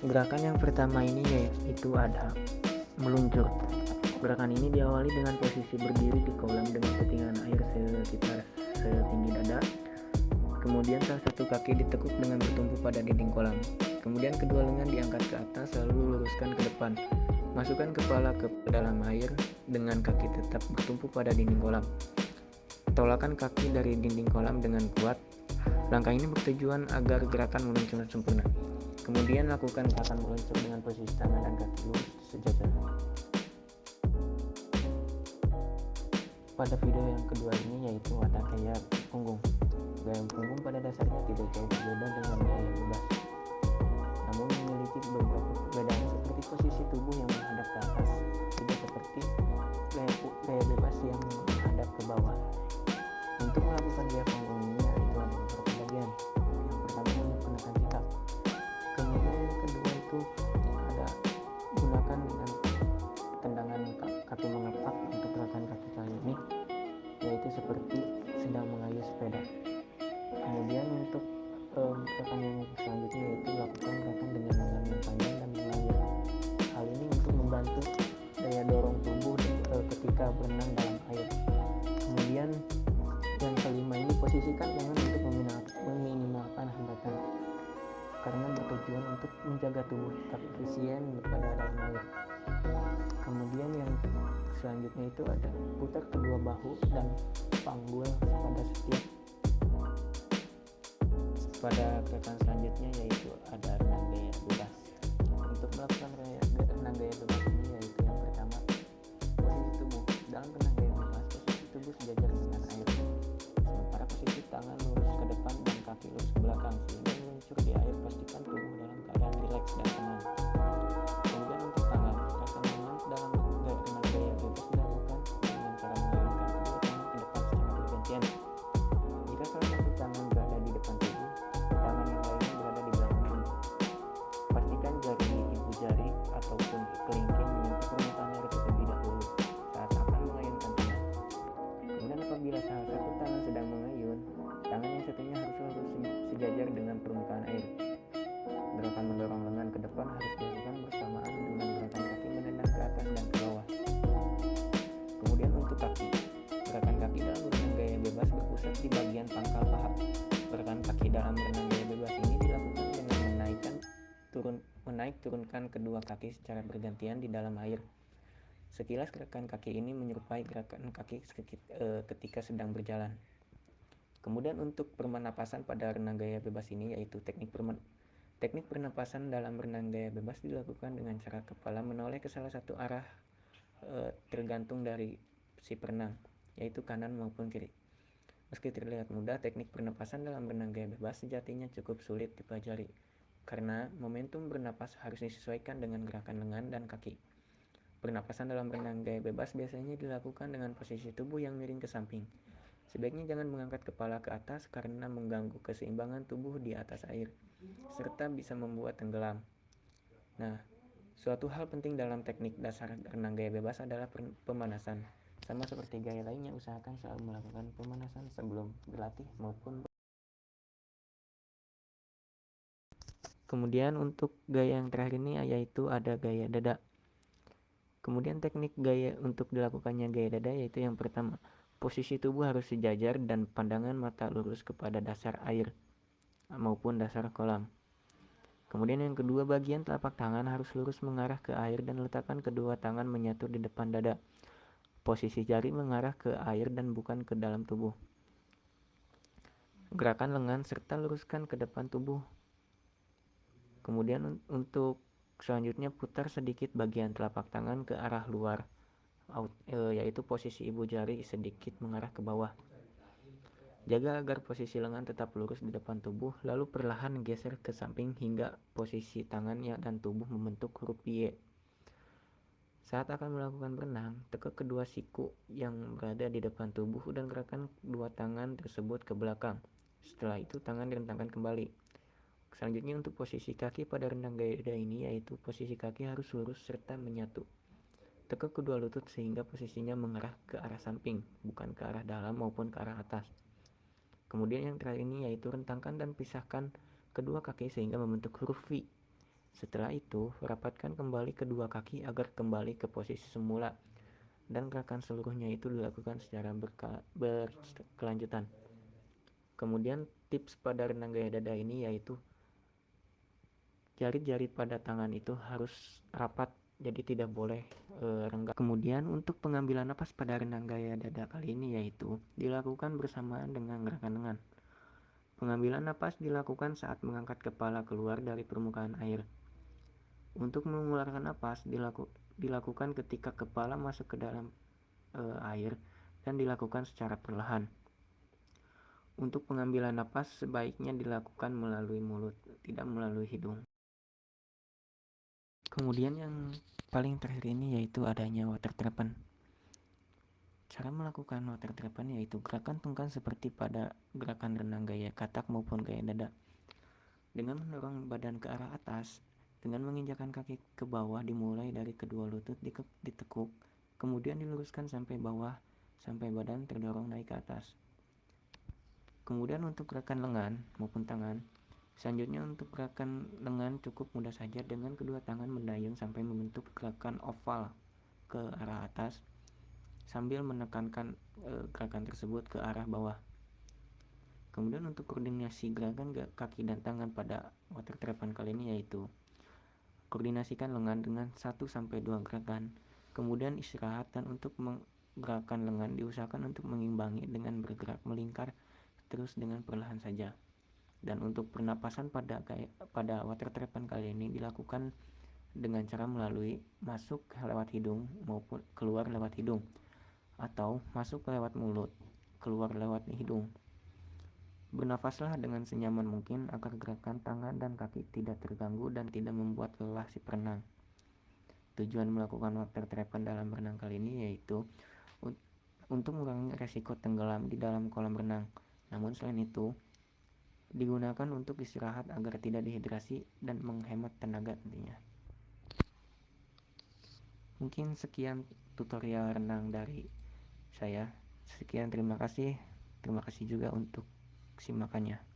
Gerakan yang pertama ini yaitu ada meluncur. Gerakan ini diawali dengan posisi berdiri di kolam dengan ketinggian air sekitar setinggi dada. Kemudian salah satu kaki ditekuk dengan bertumpu pada dinding kolam. Kemudian kedua lengan diangkat ke atas lalu luruskan ke depan. Masukkan kepala ke dalam air dengan kaki tetap bertumpu pada dinding kolam. Tolakkan kaki dari dinding kolam dengan kuat. Langkah ini bertujuan agar gerakan meluncur sempurna. Kemudian lakukan gerakan meluncur dengan posisi tangan dan kaki lurus sejajar. Pada video yang kedua ini yaitu ada gaya punggung. Gaya punggung pada dasarnya tidak jauh berbeda dengan gaya bebas, namun memiliki beberapa perbedaan seperti posisi tubuh yang menghadap ke atas, tidak seperti gaya bebas yang menghadap ke bawah. Untuk melakukan gaya punggung ini yaitu ada beberapa bagian. Yang pertama menggunakan tikar. Kemudian yang kedua itu ada gunakan dengan tendangan kaki mengepak. Untuk gerakan kaki kali ini yaitu seperti sedang mengayuh sepeda. Kemudian untuk gerakan yang selanjutnya yaitu lakukan gerakan dengan lengan yang panjang dan mengalir. Hal ini untuk membantu daya dorong tubuh ketika berenang dalam air. Kemudian yang kelima ini posisikan tangan untuk meminimalkan hambatan karena bertujuan untuk menjaga tubuh tetap efisien pada dalam air. Kemudian yang selanjutnya itu ada putar kedua bahu dan panggul pada setiap. Pada gerakan selanjutnya yaitu ada renang gaya bebas. Untuk melakukan renang gaya bebas ini yaitu yang pertama posisi tubuh. Dalam renang gaya bebas posisi tubuh sejajar dengan air, sementara posisi tangan lurus ke depan dan kaki lurus ke belakang sehingga meluncur di air. Pastikan tubuh dalam keadaan rileks dan tenang. Kemudian untuk tangan, gerakan tangan dalam renang gaya bebas dilakukan dengan cara mengayunkan kedua tangan ke depan secara bergantian. Jika salah satu tangan berada di depan tubuh, tangan yang lainnya berada di belakang tubuh. Pastikan jari ibu jari ataupun kelingking menyentuh permukaan air terlebih dahulu saat akan mengayunkan tangan. Kemudian apabila salah satu tangan sedang mengayun, tangan yang satunya harus lurus sejajar dengan permukaan air. Gerakan mendorong lengan ke depan harus dilakukan bersamaan dengan gerakan kaki menendang ke atas dan ke bawah. Kemudian untuk kaki, gerakan kaki dalam renang gaya bebas berpusat di bagian pangkal paha. Gerakan kaki dalam renang gaya bebas ini dilakukan dengan menaik-turunkan kedua kaki secara bergantian di dalam air. Sekilas gerakan kaki ini menyerupai gerakan kaki ketika sedang berjalan. Kemudian untuk pernapasan pada renang gaya bebas ini yaitu teknik pernapasan dalam renang gaya bebas dilakukan dengan cara kepala menoleh ke salah satu arah tergantung dari si perenang, yaitu kanan maupun kiri. Meski terlihat mudah, teknik pernapasan dalam renang gaya bebas sejatinya cukup sulit dipelajari karena momentum bernapas harus disesuaikan dengan gerakan lengan dan kaki. Pernapasan dalam renang gaya bebas biasanya dilakukan dengan posisi tubuh yang miring ke samping. Sebaiknya jangan mengangkat kepala ke atas karena mengganggu keseimbangan tubuh di atas air, serta bisa membuat tenggelam. Nah, suatu hal penting dalam teknik dasar renang gaya bebas adalah pemanasan. Sama seperti gaya lainnya, usahakan selalu melakukan pemanasan sebelum berlatih maupun. Kemudian untuk gaya yang terakhir ini yaitu ada gaya dada. Kemudian teknik gaya untuk dilakukannya gaya dada yaitu yang pertama, posisi tubuh harus sejajar dan pandangan mata lurus kepada dasar air maupun dasar kolam. Kemudian yang kedua, bagian telapak tangan harus lurus mengarah ke air dan letakkan kedua tangan menyatu di depan dada. Posisi jari mengarah ke air dan bukan ke dalam tubuh. Gerakan lengan serta luruskan ke depan tubuh. Kemudian untuk selanjutnya putar sedikit bagian telapak tangan ke arah luar, yaitu posisi ibu jari sedikit mengarah ke bawah. Jaga agar posisi lengan tetap lurus di depan tubuh, lalu perlahan geser ke samping hingga posisi tangannya dan tubuh membentuk huruf Y. Saat akan melakukan berenang, tekuk kedua siku yang berada di depan tubuh dan gerakan dua tangan tersebut ke belakang. Setelah itu tangan direntangkan kembali. Selanjutnya untuk posisi kaki pada renang gaya dada ini yaitu posisi kaki harus lurus serta menyatu. Tekuk kedua lutut sehingga posisinya mengarah ke arah samping, bukan ke arah dalam maupun ke arah atas. Kemudian yang terakhir ini yaitu rentangkan dan pisahkan kedua kaki sehingga membentuk huruf V. Setelah itu, rapatkan kembali kedua kaki agar kembali ke posisi semula dan gerakan seluruhnya itu dilakukan secara berkelanjutan. Kemudian tips pada renang gaya dada ini yaitu jari-jari pada tangan itu harus rapat, jadi tidak boleh renggang. Kemudian untuk pengambilan napas pada renang gaya dada kali ini yaitu dilakukan bersamaan dengan gerakan lengan. Pengambilan napas dilakukan saat mengangkat kepala keluar dari permukaan air. Untuk mengeluarkan napas dilakukan ketika kepala masuk ke dalam air dan dilakukan secara perlahan. Untuk pengambilan napas sebaiknya dilakukan melalui mulut, tidak melalui hidung. Kemudian yang paling terakhir ini yaitu adanya water trepan. Cara melakukan water trepan yaitu gerakan tunggang seperti pada gerakan renang gaya katak maupun gaya dada. Dengan mendorong badan ke arah atas, dengan menginjakkan kaki ke bawah dimulai dari kedua lutut ditekuk, kemudian diluruskan sampai bawah sampai badan terdorong naik ke atas. Kemudian untuk gerakan lengan maupun tangan, selanjutnya untuk gerakan lengan cukup mudah saja dengan kedua tangan mendayung sampai membentuk gerakan oval ke arah atas sambil menekankan gerakan tersebut ke arah bawah. Kemudian untuk koordinasi gerakan kaki dan tangan pada water trepan kali ini yaitu koordinasikan lengan dengan 1-2 gerakan, kemudian istirahat, dan untuk menggerakkan lengan diusahakan untuk mengimbangi dengan bergerak melingkar terus dengan perlahan saja. Dan untuk pernapasan pada water trepan kali ini dilakukan dengan cara melalui masuk lewat hidung maupun keluar lewat hidung, atau masuk lewat mulut, keluar lewat hidung. Bernafaslah dengan senyaman mungkin agar gerakan tangan dan kaki tidak terganggu dan tidak membuat lelah si perenang. Tujuan melakukan water trepan dalam renang kali ini yaitu untuk mengurangi resiko tenggelam di dalam kolam renang. Namun selain itu, digunakan untuk istirahat agar tidak dehidrasi dan menghemat tenaga tentunya. Mungkin sekian tutorial renang dari saya. Sekian, terima kasih. Terima kasih juga untuk simakannya.